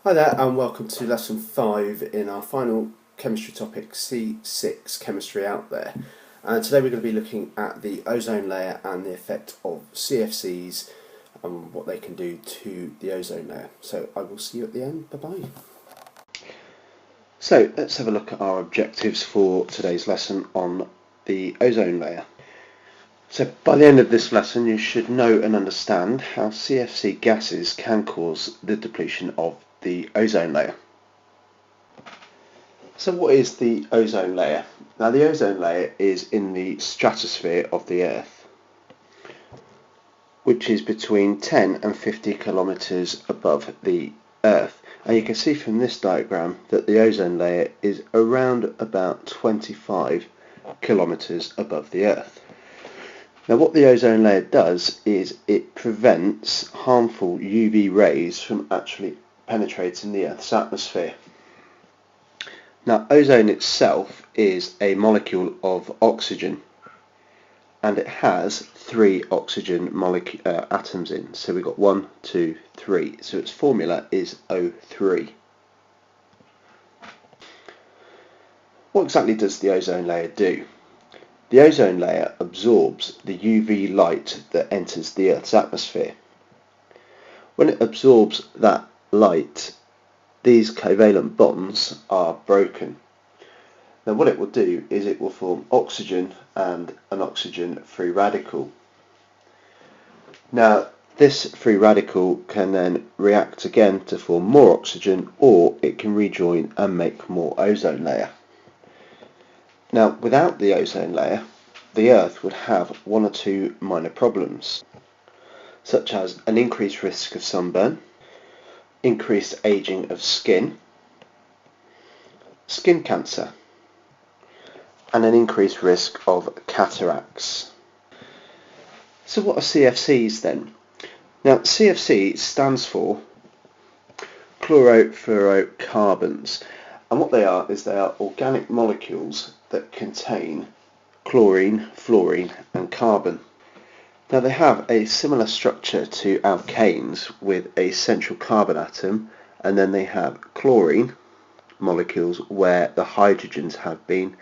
Hi there and welcome to lesson 5 in our final chemistry topic, C6, chemistry out there. And today we're going to be looking at the ozone layer and the effect of CFCs and what they can do to the ozone layer. So I will see you at the end. Bye bye. So let's have a look at our objectives for today's lesson on the ozone layer. So by the end of this lesson you should know and understand how CFC gases can cause the depletion of the ozone layer. So what is the ozone layer? Now the ozone layer is in the stratosphere of the Earth, which is between 10 and 50 kilometers above the Earth. And you can see from this diagram that the ozone layer is around about 25 kilometers above the Earth. Now what the ozone layer does is it prevents harmful UV rays from actually penetrating the Earth's atmosphere. Now ozone itself is a molecule of oxygen and it has 3 oxygen atoms in. So we've got 1, 2, 3. So its formula is O3. What exactly does the ozone layer do? The ozone layer absorbs the UV light that enters the Earth's atmosphere. When it absorbs that light, these covalent bonds are broken. Now what it will do is it will form oxygen and an oxygen free radical. Now this free radical can then react again to form more oxygen, or it can rejoin and make more ozone layer. Now without the ozone layer, the Earth would have 1 or 2 minor problems, such as an increased risk of sunburn, increased aging of skin cancer, and an increased risk of cataracts. So what are CFCs then? Now CFC stands for chlorofluorocarbons, and what they are is they are organic molecules that contain chlorine, fluorine and carbon. Now they have a similar structure to alkanes with a central carbon atom, and then they have chlorine molecules where the hydrogens have been,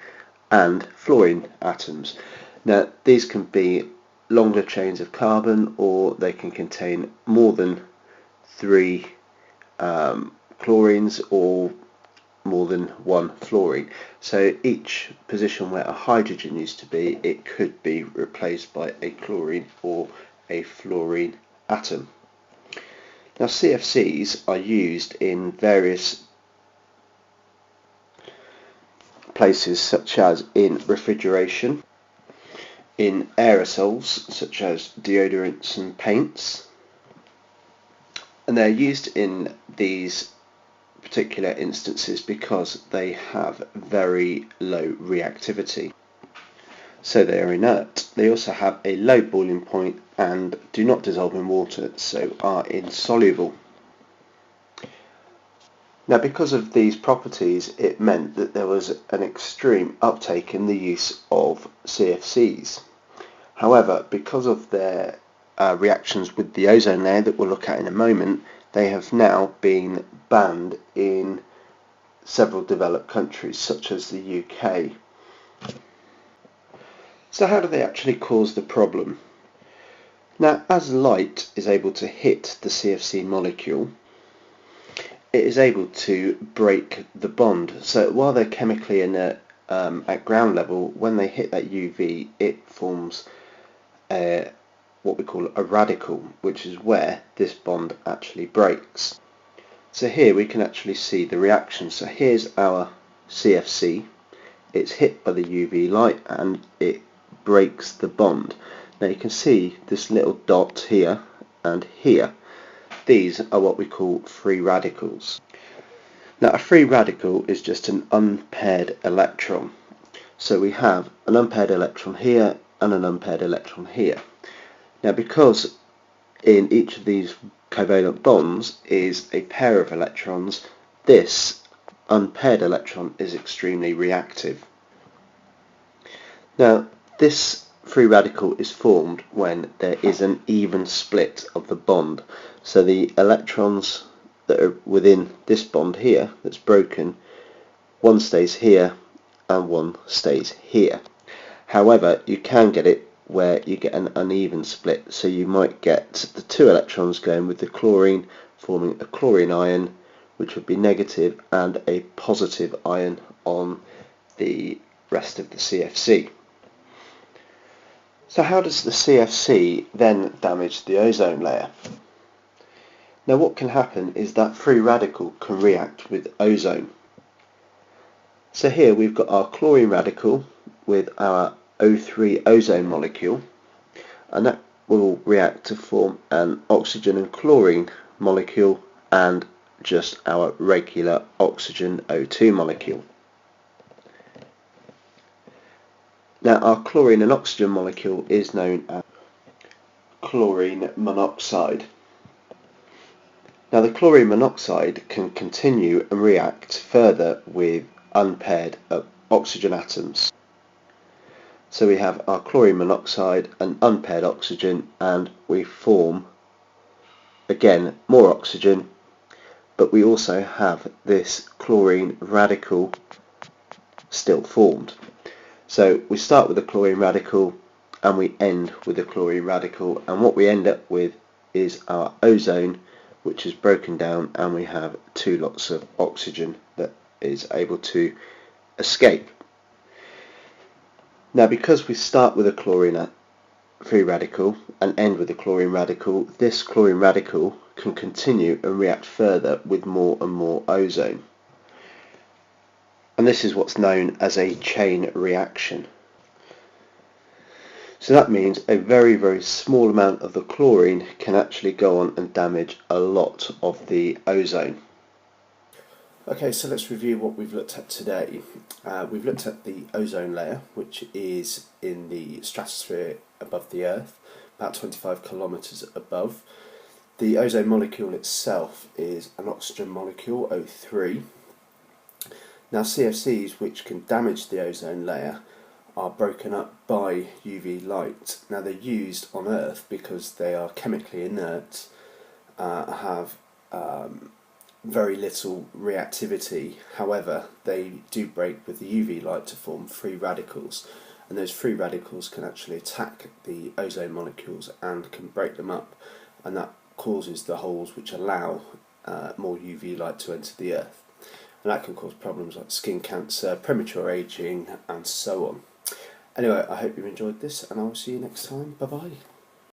and fluorine atoms. Now these can be longer chains of carbon, or they can contain more than 3 chlorines or more than 1 fluorine. So each position where a hydrogen used to be, it could be replaced by a chlorine or a fluorine atom. Now CFCs are used in various places, such as in refrigeration, in aerosols such as deodorants and paints, and they're used in these particular instances because they have very low reactivity, so they are inert. They also have a low boiling point and do not dissolve in water, so are insoluble. Now because of these properties, it meant that there was an extreme uptake in the use of CFCs. However, because of their reactions with the ozone layer that we'll look at in a moment, they have now been banned in several developed countries such as the UK. So how do they actually cause the problem? Now as light is able to hit the CFC molecule, it is able to break the bond. So while they're chemically inert at ground level, when they hit that UV, it forms what we call a radical, which is where this bond actually breaks. So here we can actually see the reaction. So here's our CFC. It's hit by the UV light and it breaks the bond. Now you can see this little dot here and here. These are what we call free radicals. Now a free radical is just an unpaired electron. So we have an unpaired electron here and an unpaired electron here. Now because in each of these covalent bonds is a pair of electrons, this unpaired electron is extremely reactive. Now this free radical is formed when there is an even split of the bond. So the electrons that are within this bond here that's broken, one stays here and one stays here. However, you can get it where you get an uneven split, so you might get the two electrons going with the chlorine forming a chlorine ion, which would be negative, and a positive ion on the rest of the CFC. So how does the CFC then damage the ozone layer? Now what can happen is that free radical can react with ozone. So here we've got our chlorine radical with our O3 ozone molecule, and that will react to form an oxygen and chlorine molecule and just our regular oxygen O2 molecule. Now our chlorine and oxygen molecule is known as chlorine monoxide. Now the chlorine monoxide can continue and react further with unpaired oxygen atoms. So we have our chlorine monoxide and unpaired oxygen, and we form again more oxygen, but we also have this chlorine radical still formed. So we start with a chlorine radical and we end with a chlorine radical, and what we end up with is our ozone, which is broken down, and we have two lots of oxygen that is able to escape. Now because we start with a chlorine free radical and end with a chlorine radical, this chlorine radical can continue and react further with more and more ozone. And this is what's known as a chain reaction. So that means a very, very small amount of the chlorine can actually go on and damage a lot of the ozone. Okay, so let's review what we've looked at today. We've looked at the ozone layer, which is in the stratosphere above the Earth, about 25 kilometres above. The ozone molecule itself is an oxygen molecule, O3. Now CFCs, which can damage the ozone layer, are broken up by UV light. Now they're used on Earth because they are chemically inert, have very little reactivity. However, they do break with the UV light to form free radicals, and those free radicals can actually attack the ozone molecules and can break them up, and that causes the holes which allow more UV light to enter the Earth, and that can cause problems like skin cancer, premature aging, and so on. Anyway, I hope you enjoyed this, and I will see you next time. Bye bye.